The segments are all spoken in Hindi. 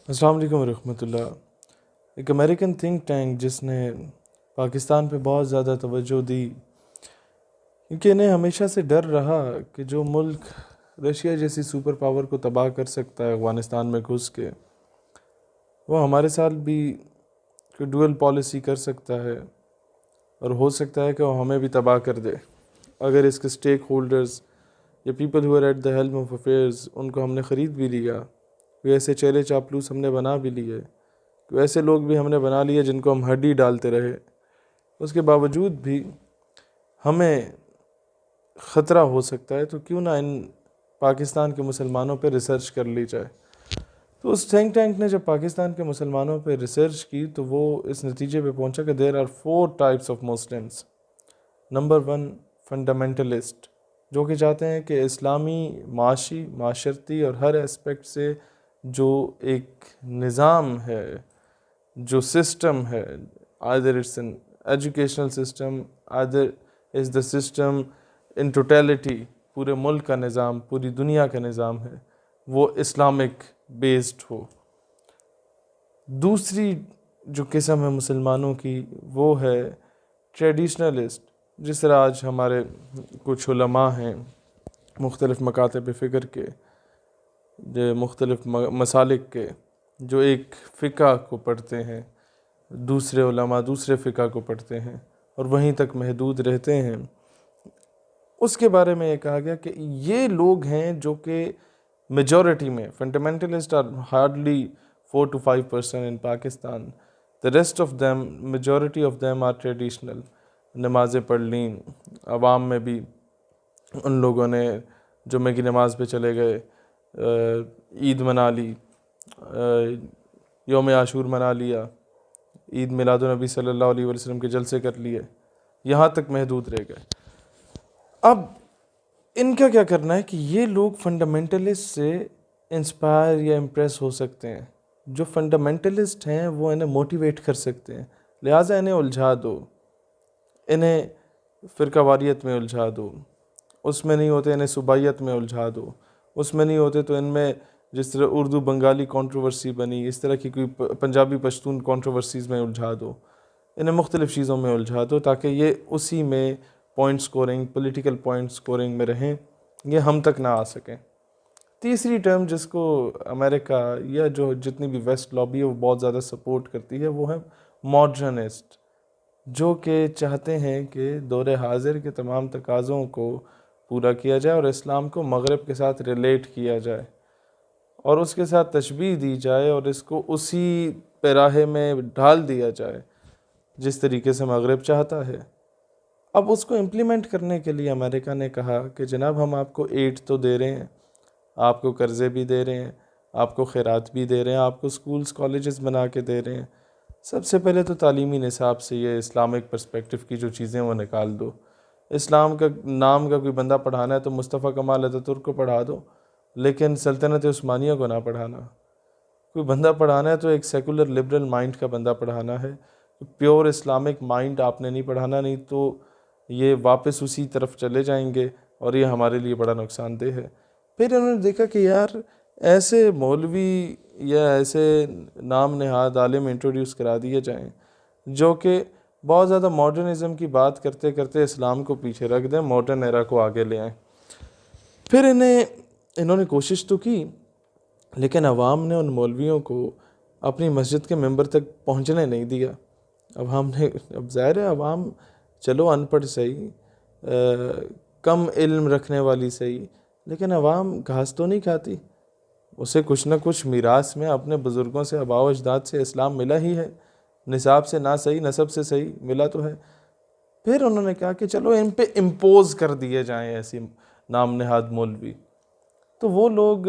अस्सलाम वालेकुम रहमतुल्लाह। एक अमेरिकन थिंक टैंक जिसने पाकिस्तान पे बहुत ज़्यादा तवज्जो दी, क्योंकि इन्हें हमेशा से डर रहा कि जो मुल्क रशिया जैसी सुपर पावर को तबाह कर सकता है अफ़गानिस्तान में घुस के, वो हमारे साथ भी कोई डुअल पॉलिसी कर सकता है और हो सकता है कि वो हमें भी तबाह कर दे अगर इसके स्टेक होल्डर्स या people who are at the helm of affairs उनको हमने ख़रीद भी लिया। कोई ऐसे चेले चापलूस हमने बना भी लिए, कोई ऐसे लोग भी हमने बना लिए जिनको हम हड्डी डालते रहे, उसके बावजूद भी हमें ख़तरा हो सकता है। तो क्यों ना इन पाकिस्तान के मुसलमानों पर रिसर्च कर ली जाए। तो उस थिंक टैंक ने जब पाकिस्तान के मुसलमानों पर रिसर्च की तो वो इस नतीजे पे पहुंचा कि there are 4 types of Muslims. Number 1, fundamentalist, जो कि चाहते हैं कि इस्लामी माशी माशरती और हर एस्पेक्ट से जो एक निज़ाम है, जो सिस्टम है, either it's an educational system, either is the system in totality, पूरे मुल्क का निज़ाम, पूरी दुनिया का निज़ाम है, वो इस्लामिक बेस्ड हो। दूसरी जो किस्म है मुसलमानों की वो है ट्रेडिशनलिस्ट। जिस तरह आज हमारे कुछ उलमा हैं मुख्तलिफ़ मकातब फ़िक्र के, जो मुख्तलिफ़ मसालिक के, जो एक फ़िक़ा को पढ़ते हैं, दूसरे उलमा दूसरे फ़िक़ा को पढ़ते हैं और वहीं तक महदूद रहते हैं। उसके बारे में ये कहा गया कि ये लोग हैं जो कि मेजॉरिटी में, fundamentalist are hardly 4 to 5% in Pakistan, the rest of them, majority of them are traditional. नमाज़ें पढ़ लीं, अवाम में भी उन लोगों ने जुम्मे की नमाज़ पे चले गए, ईद मना ली, यौम आशूर मना लिया, ईद मिलादुन्नबी सल्लल्लाहु अलैहि वसल्लम के जलसे कर लिए, यहाँ तक महदूद रह गए। अब इनका क्या करना है कि ये लोग फंडामेंटलिस्ट से इंस्पायर या इम्प्रेस हो सकते हैं। जो फंडामेंटलिस्ट हैं वो इन्हें मोटिवेट कर सकते हैं, लिहाजा इन्हें उलझा दो, इन्हें फ़िरकावारियत में उलझा दो, उसमें नहीं होते इन्हें सुबाइयत में उलझा दो, उसमें नहीं होते तो इनमें जिस तरह उर्दू बंगाली कंट्रोवर्सी बनी, इस तरह की कोई पंजाबी पश्तून कंट्रोवर्सीज़ में उलझा दो, इन्हें मुख्तलिफ़ चीज़ों में उलझा दो ताकि ये उसी में point scoring, political point scoring में रहें, ये हम तक ना आ सकें। तीसरी टर्म जिसको अमेरिका या जो जितनी भी वेस्ट लॉबी है वो बहुत ज़्यादा सपोर्ट करती है, वो है मॉडर्निस्ट, जो कि चाहते हैं कि दौरे हाजिर के तमाम तकाज़ों को पूरा किया जाए और इस्लाम को मगरब के साथ रिलेट किया जाए और उसके साथ तशबीह दी जाए और इसको उसी पैराहे में ढाल दिया जाए जिस तरीके से मगरब चाहता है। अब उसको इम्प्लीमेंट करने के लिए अमेरिका ने कहा कि जनाब हम आपको एड तो दे रहे हैं, आपको कर्ज़े भी दे रहे हैं, आपको खैरात भी दे रहे हैं, आपको स्कूल्स कॉलेजेस बना के दे रहे हैं। सबसे पहले तो तालीमी निसाब से ये इस्लामिक पर्सपेक्टिव की जो चीज़ें वो निकाल दो। इस्लाम का नाम का कोई बंदा पढ़ाना है तो मुस्तफ़ा कमाल अतातुर्क को पढ़ा दो, लेकिन सल्तनत उस्मानिया को ना पढ़ाना। कोई बंदा पढ़ाना है तो एक सेकुलर लिबरल माइंड का बंदा पढ़ाना है, प्योर इस्लामिक माइंड आपने नहीं पढ़ाना, नहीं तो ये वापस उसी तरफ चले जाएंगे और ये हमारे लिए बड़ा नुकसानदेह है। फिर इन्होंने देखा कि यार ऐसे मौलवी या ऐसे नाम नहाद आलिम इंट्रोड्यूस करा दिए जाएं जो कि बहुत ज़्यादा मॉडर्निज़म की बात करते करते इस्लाम को पीछे रख दें, मॉडर्न एरा को आगे ले आएँ। फिर इन्होंने कोशिश तो की, लेकिन अवाम ने उन मौलवियों को अपनी मस्जिद के मेंबर तक पहुंचने नहीं दिया। अब ज़ाहिर है अवाम चलो अनपढ़ सही, कम इल्म रखने वाली सही, लेकिन अवाम घास तो नहीं खाती, उसे कुछ ना कुछ मीरास में अपने बुज़ुर्गों से, आबाओ अजदाद से इस्लाम मिला ही है, निसाब से ना सही नसब से सही मिला तो है। फिर उन्होंने कहा कि चलो इन पे इम्पोज कर दिए जाएं ऐसी नाम नहाद मौलवी। तो वो लोग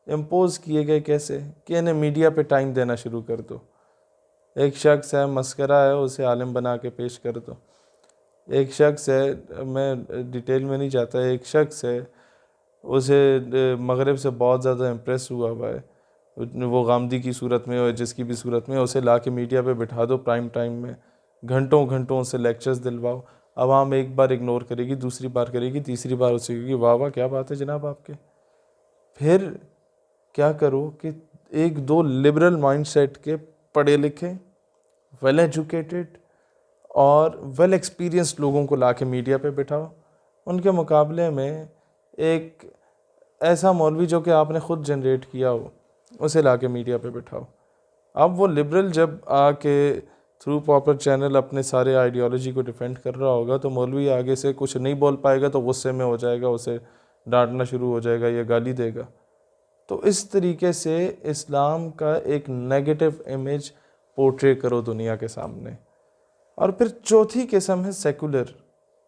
इम्पोज किए गए कैसे कि इन्हें मीडिया पे टाइम देना शुरू कर दो। एक शख्स है, मस्करा है, उसे आलिम बना के पेश कर दो। एक शख्स है, मैं डिटेल में नहीं जाता, एक शख्स है उसे मगरब से बहुत ज़्यादा इम्प्रेस हुआ है, वो गामदी की सूरत में और जिसकी भी सूरत में, उसे ला के मीडिया पे बिठा दो प्राइम टाइम में, घंटों घंटों से लेक्चर्स दिलवाओ। आवाम एक बार इग्नोर करेगी, दूसरी बार करेगी, तीसरी बार उसे कहेगी वाह वाह क्या बात है जनाब आपके। फिर क्या करो कि एक दो लिबरल माइंडसेट के पढ़े लिखे, वेल एजुकेटेड और वेल एक्सपीरियंस्ड लोगों को लाके मीडिया पे बिठाओ। उनके मुकाबले में एक ऐसा मौलवी जो कि आपने ख़ुद जनरेट किया हो, उसे लाके मीडिया पे बिठाओ। अब वो लिबरल जब आके थ्रू प्रॉपर चैनल अपने सारे आइडियोलॉजी को डिफेंड कर रहा होगा, तो मौलवी आगे से कुछ नहीं बोल पाएगा, तो गुस्से में हो जाएगा, उसे डांटना शुरू हो जाएगा या गाली देगा। तो इस तरीके से इस्लाम का एक नेगेटिव इमेज पोर्ट्रे करो दुनिया के सामने। और फिर चौथी किस्म है सेकुलर।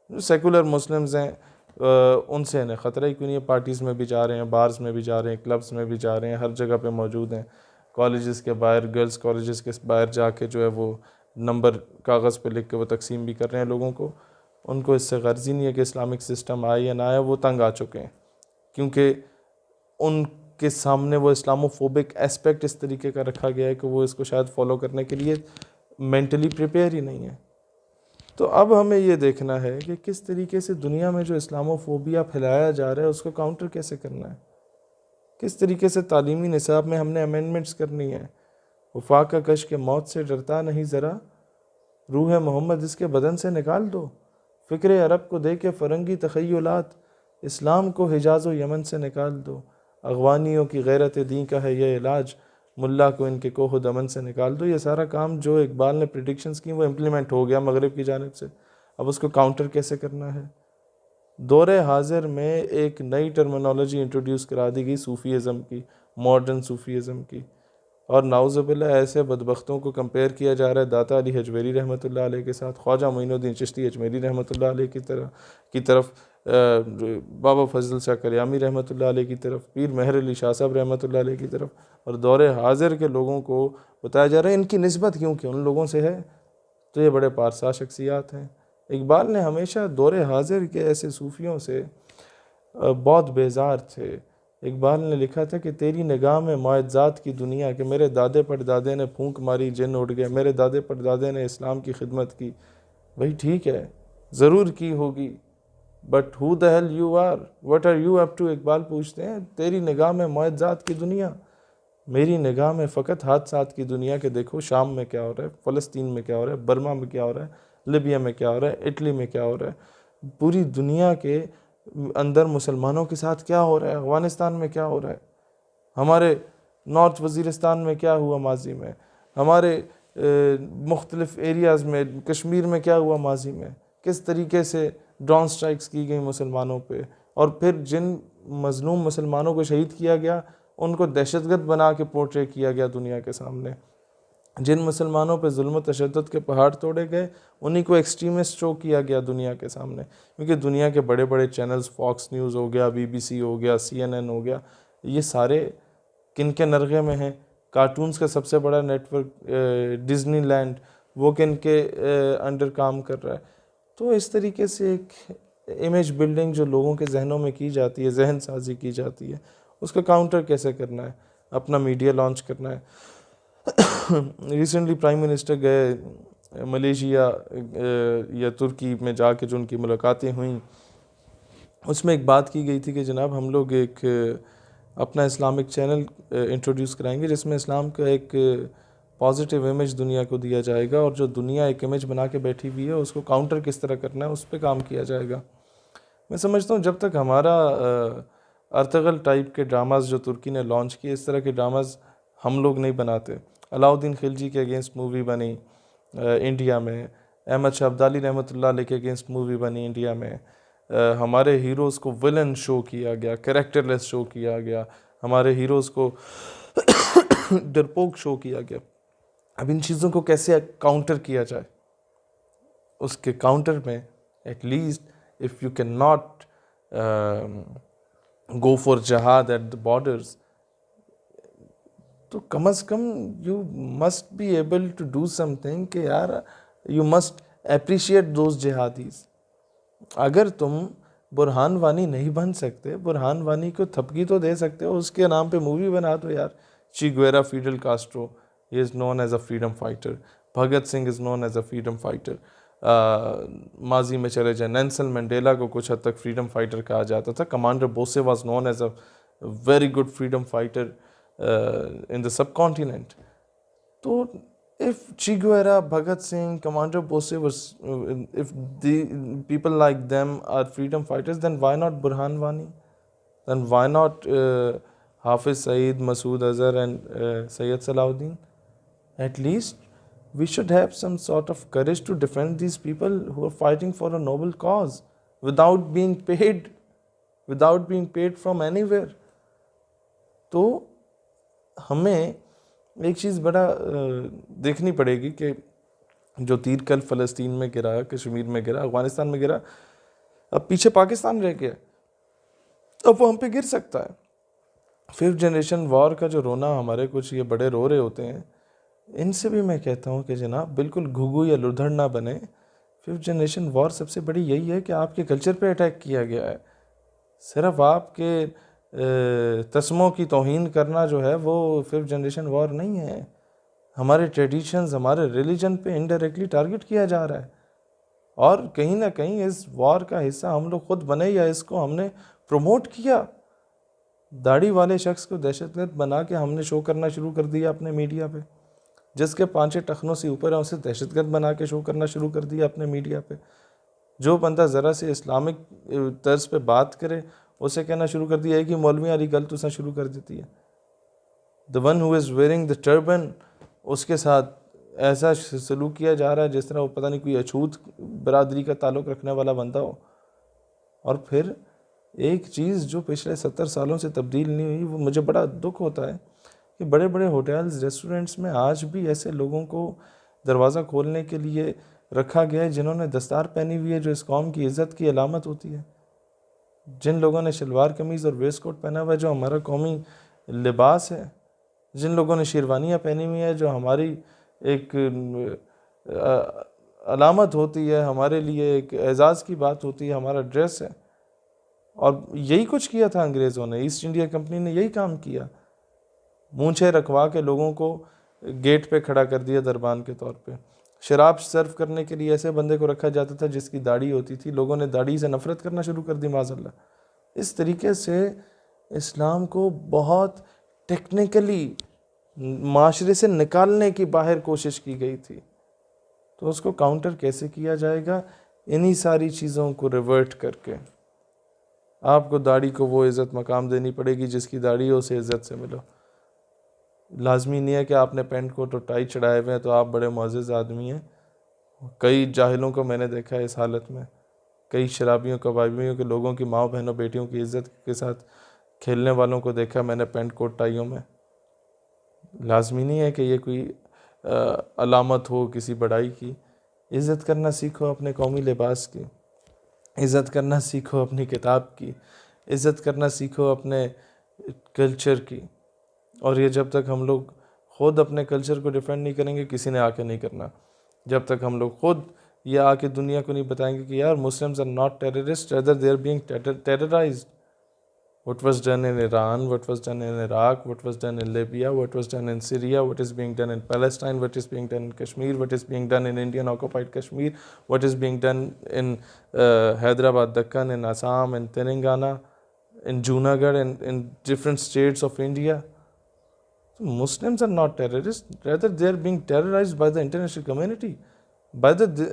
जो सेकुलर मुस्लिम्स हैं उनसे इन्हें ख़तरा ही क्यों नहीं है। पार्टीज़ में भी जा रहे हैं, बार्स में भी जा रहे हैं, क्लब्स में भी जा रहे हैं, हर जगह पे मौजूद हैं। कॉलेजेस के बाहर, गर्ल्स कॉलेजेस के बाहर जाके जो है वो नंबर कागज़ पे लिख के वो तकसीम भी कर रहे हैं लोगों को। उनको इससे गर्ज ही नहीं है कि इस्लामिक सिस्टम आए या ना आए, वो तंग आ चुके हैं, क्योंकि उनके सामने वो इस्लामोफोबिक एस्पेक्ट इस तरीके का रखा गया है कि वो इसको शायद फॉलो करने के लिए मेंटली प्रिपेयर ही नहीं है। तो अब हमें ये देखना है कि किस तरीके से दुनिया में जो इस्लामोफोबिया फैलाया जा रहा है उसको काउंटर कैसे करना है, किस तरीके से तालीमी निसाब में हमने अमेंडमेंट्स करनी है। वफाक का कश के मौत से डरता नहीं ज़रा, रूह मोहम्मद इसके बदन से निकाल दो। फ़िक्र अरब को दे के फ़रंगी तख़य्युलात, इस्लाम को हिजाज़ व यमन से निकाल दो। अगवानियों की गैरत दीन का है ये इलाज, मुल्ला को इनके कोह दमन से निकाल दो। ये सारा काम जो इकबाल ने प्रिडिक्शंस की वो इम्प्लीमेंट हो गया मगरिब की जानिब से। अब उसको काउंटर कैसे करना है। दौरे हाजिर में एक नई टर्मिनोलॉजी इंट्रोड्यूस करा दी गई सूफ़ीज़म की, मॉडर्न सूफ़ीज़म की। और नाउज़ुबिल्लाह ऐसे बदबख्तों को कंपेयर किया जा रहा है दाता अली हजवेरी रहमतुल्लाह अलैह के साथ, ख्वाजा मोइनुद्दीन चिश्ती अजमेरी रहमतुल्लाह अलैह की तरफ, बाबा फजल शाह कल्यामी रहमतुल्लाह अलैह की तरफ, पीर मेहर अली शाह साहब रहमतुल्लाह अलैह की तरफ। और दौरे हाजिर के लोगों को बताया जा रहा है इनकी निस्बत क्योंकि उन लोगों से है, तो ये बड़े पारसा शख्सियात हैं। इकबाल ने हमेशा दौरे हाजिर के ऐसे सूफ़ियों से बहुत बेजार थे। इकबाल ने लिखा था कि तेरी निगाह में मुआज़ात की दुनिया, कि मेरे दादे परदादे ने फूंक मारी जिन उड़ गए, मेरे दादे परदादे ने इस्लाम की खिदमत की। भाई ठीक है, ज़रूर की होगी, but who the hell you are, what are you up to. Iqbal पूछते हैं तेरी निगाह में मुआज़ात की दुनिया, मेरी निगाह में फ़कत हादसात की दुनिया के देखो शाम में क्या हो रहा है, फ़लस्तीन में क्या हो रहा है, बर्मा में क्या हो रहा है, लिबिया में क्या हो रहा है, इटली में क्या हो रहा है, पूरी दुनिया के अंदर मुसलमानों के साथ क्या हो रहा है, अफ़गानिस्तान में क्या हो रहा है, हमारे नॉर्थ वज़ीरिस्तान में क्या हुआ माजी में, हमारे मुख्तलिफ़ एरियाज़ में कश्मीर में क्या हुआ माजी में, किस तरीके से ड्रोन स्ट्राइक्स की गई मुसलमानों पे। और फिर जिन मज़लूम मुसलमानों को शहीद किया गया उनको दहशतगर्द बना के पोर्ट्रे किया गया दुनिया के सामने। जिन मुसलमानों पे जुल्म तशद्दुद के पहाड़ तोड़े गए उन्हीं को एक्सट्रीमिस्ट शो किया गया दुनिया के सामने। क्योंकि दुनिया के बड़े बड़े चैनल्स, फॉक्स न्यूज़ हो गया, BBC हो गया, CNN हो गया, ये सारे किन के नरगे में हैं। कार्टून्स का सबसे बड़ा नेटवर्क डिज्नीलैंड, वो किन के अंडर काम कर रहा है। तो इस तरीके से एक इमेज बिल्डिंग जो लोगों के जहनों में की जाती है, जहन साजी की जाती है, उसका काउंटर कैसे करना है, अपना मीडिया लॉन्च करना है। रिसेंटली प्राइम मिनिस्टर गए मलेशिया या तुर्की में जाके जो उनकी मुलाकातें हुई, उसमें एक बात की गई थी कि जनाब हम लोग एक अपना इस्लामिक चैनल इंट्रोड्यूस कराएंगे जिसमें इस्लाम का एक पॉजिटिव इमेज दुनिया को दिया जाएगा, और जो दुनिया एक इमेज बना के बैठी हुई है उसको काउंटर किस तरह करना है उस पर काम किया जाएगा। मैं समझता हूँ जब तक हमारा अर्तगल टाइप के ड्रामाज जो तुर्की ने लॉन्च किए, इस तरह के ड्रामाज हम लोग नहीं बनाते। अलाउद्दीन खिलजी के अगेंस्ट मूवी बनी इंडिया में, अहमद शाह अब्दाली रहमतुल्लाह अलैह के अगेंस्ट मूवी बनी इंडिया में, हमारे हीरोज़ को विलन शो किया गया, कैरेक्टरलेस शो किया गया, हमारे हीरोज़ को डरपोक शो किया गया। अब इन चीज़ों को कैसे काउंटर किया जाए, उसके काउंटर में at least if you can not go for जहाद एट द बॉर्डर्स, तो come as come you must be able to do something कि यार यू मस्ट अप्रिशिएट दोज जिहादीज़। अगर तुम बुरहान वानी नहीं बन सकते, बुरहान वानी को थपकी तो दे सकते हो, उसके नाम पे मूवी बना दो यार। Che Guevara, Fidel Castro, he is known as a freedom fighter. Bhagat Singh is known as a freedom fighter. माजी में चले जाए, नेल्सन मंडेला को कुछ हद तक फ्रीडम फाइटर कहा जाता था। Commander Bose was known as a very good freedom fighter. in the subcontinent. तो if Che Guevara, Bhagat Singh, Commander Bose was, if the people like them are freedom fighters, then why not Burhan Wani? Then why not Hafiz Saeed, Masood Azhar and Sayyid Salahuddin? At least we should have some sort of courage to defend these people who are fighting for a noble cause without being paid from anywhere. तो हमें एक चीज़ बड़ा देखनी पड़ेगी कि जो तीर कल फ़लस्तीन में गिरा, कश्मीर में गिरा, अफ़गानिस्तान में गिरा, अब पीछे पाकिस्तान रह गया, अब वो हम पे गिर सकता है। 5th जनरेशन वॉर का जो रोना हमारे कुछ ये बड़े रो रहे होते हैं, इनसे भी मैं कहता हूँ कि जनाब बिल्कुल घुघू या लुढ़ड़ ना बने। 5th जनरेशन वॉर सबसे बड़ी यही है कि आपके कल्चर पे अटैक किया गया है। सिर्फ आपके तस्मों की तौहीन करना जो है वो 5th जनरेशन वॉर नहीं है। हमारे ट्रेडिशंस, हमारे रिलीजन पे इनडायरेक्टली टारगेट किया जा रहा है, और कहीं ना कहीं इस वॉर का हिस्सा हम लोग खुद बने या इसको हमने प्रमोट किया। दाढ़ी वाले शख्स को दहशतगर्द बना के हमने शो करना शुरू कर दिया अपने मीडिया पे, जिसके 5 टखनों से ऊपर है उसे दहशतगर्द बना के शो करना शुरू कर दिया अपने मीडिया पे। जो बंदा ज़रा से इस्लामिक तर्ज पे बात करे उसे कहना शुरू कर दिया है कि मौलवी वाली गलत उसने शुरू कर देती है। The one who is wearing the turban, उसके साथ ऐसा सलूक किया जा रहा है जिस तरह वो पता नहीं कोई अछूत बरादरी का ताल्लुक़ रखने वाला बंदा हो। और फिर एक चीज़ जो पिछले 70 सालों से तब्दील नहीं हुई, वो मुझे बड़ा दुख होता है कि बड़े बड़े होटल्स, रेस्टोरेंट्स में आज भी ऐसे लोगों को दरवाज़ा खोलने के लिए रखा गया है जिन्होंने दस्तार पहनी हुई है, जो इस कौम की इज़्ज़त की अलामत होती है। जिन लोगों ने शलवार कमीज़ और वेस्ट कोट पहना हुआ है जो हमारा कौमी लिबास है, जिन लोगों ने शेरवानियाँ पहनी हुई है जो हमारी एक अलामत होती है, हमारे लिए एक एजाज़ की बात होती है, हमारा ड्रेस है। और यही कुछ किया था अंग्रेज़ों ने, ईस्ट इंडिया कंपनी ने यही काम किया। मूंछें रखवा के लोगों को गेट पे खड़ा कर दिया दरबान के तौर पे। शराब सर्व करने के लिए ऐसे बंदे को रखा जाता था जिसकी दाढ़ी होती थी, लोगों ने दाढ़ी से नफ़रत करना शुरू कर दी माज़अल्लाह। इस तरीके से इस्लाम को बहुत टेक्निकली माशरे से निकालने की बाहर कोशिश की गई थी। तो उसको काउंटर कैसे किया जाएगा? इन्हीं सारी चीज़ों को रिवर्ट करके आपको दाढ़ी को वो इज़्ज़त मकाम देनी पड़ेगी जिसकी दाढ़ी हो उसे इज़्ज़त से मिलो। लाजमी नहीं है कि आपने पेंट कोट और टाई चढ़ाए हुए हैं तो आप बड़े मुअज़्ज़ज़ आदमी हैं। कई जाहिलों को मैंने देखा है इस हालत में, कई शराबियों, कबाबियों के लोगों की माँ बहनों बेटियों की इज़्ज़त के साथ खेलने वालों को देखा मैंने पेंट कोट टाइयों में। लाजमी नहीं है कि ये कोई अलामत हो किसी बड़ाई की। इज़्ज़त करना सीखो अपने कौमी लिबास की, इज़्ज़त करना सीखो अपनी किताब की, इज़्ज़त करना सीखो अपने कल्चर की। और ये जब तक हम लोग ख़ुद अपने कल्चर को डिफेंड नहीं करेंगे, किसी ने आके नहीं करना। जब तक हम लोग ख़ुद ये आके दुनिया को नहीं बताएंगे कि यार Muslims are not terrorist, rather they are being terrorized. What was done in Iran, what was done in Iraq, what was done in Libya, what was done in Syria, what is being done in Palestine, what is being done in Kashmir, what is being done in Indian occupied Kashmir, what is being done in Hyderabad, Deccan, in Assam, in Telangana, in Junagadh, and in different states of India. So Muslims are not terrorists, rather they are being terrorized by the international community, rather they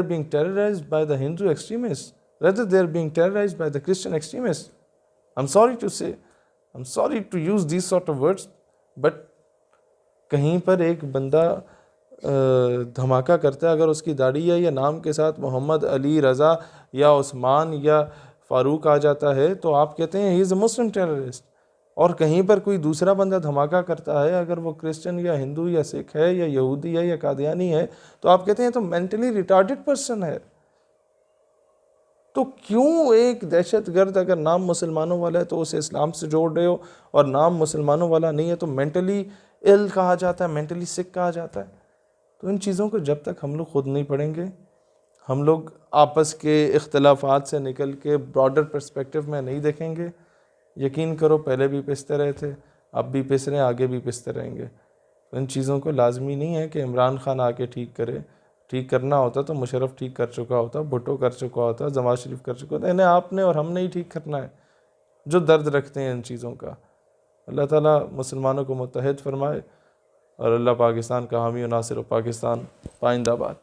are being terrorized by the Hindu extremists, rather they are being terrorized by the Christian extremists. I'm sorry to say, I'm sorry to use these sort of words, but कहीं पर एक बंदा धमाका करता है, अगर उसकी दाढ़ी है या नाम के साथ मोहम्मद, अली, रज़ा या उस्मान या फ़ारूक आ जाता है तो आप कहते हैं he is a Muslim terrorist. और कहीं पर कोई दूसरा बंदा धमाका करता है, अगर वो क्रिश्चियन या हिंदू या सिख है या यहूदी है या कादियानी है, तो आप कहते हैं तो मेंटली रिटार्डेड पर्सन है। तो क्यों एक दहशतगर्द अगर नाम मुसलमानों वाला है तो उसे इस्लाम से जोड़ रहे हो, और नाम मुसलमानों वाला नहीं है तो मेंटली इल कहा जाता है, मेंटली सिक कहा जाता है। तो इन चीज़ों को जब तक हम लोग खुद नहीं पढ़ेंगे, हम लोग आपस के इख्तलाफात से निकल के ब्रॉडर पर्सपेक्टिव में नहीं देखेंगे, यकीन करो पहले भी पिसते रहे थे, अब भी पिस रहे हैं, आगे भी पिसते रहेंगे। तो इन चीज़ों को लाजमी नहीं है कि इमरान खान आके ठीक करे। ठीक करना होता तो मुशर्रफ ठीक कर चुका होता, भुट्टो कर चुका होता, जमात शरीफ कर चुका होता। इन्हें आपने और हमने ही ठीक करना है जो दर्द रखते हैं इन चीज़ों का। अल्लाह ताला मुसलमानों को मुत्तहद फरमाए और अल्लाह पाकिस्तान का हामी और नासिर, पाकिस्तान पाइंदाबाद।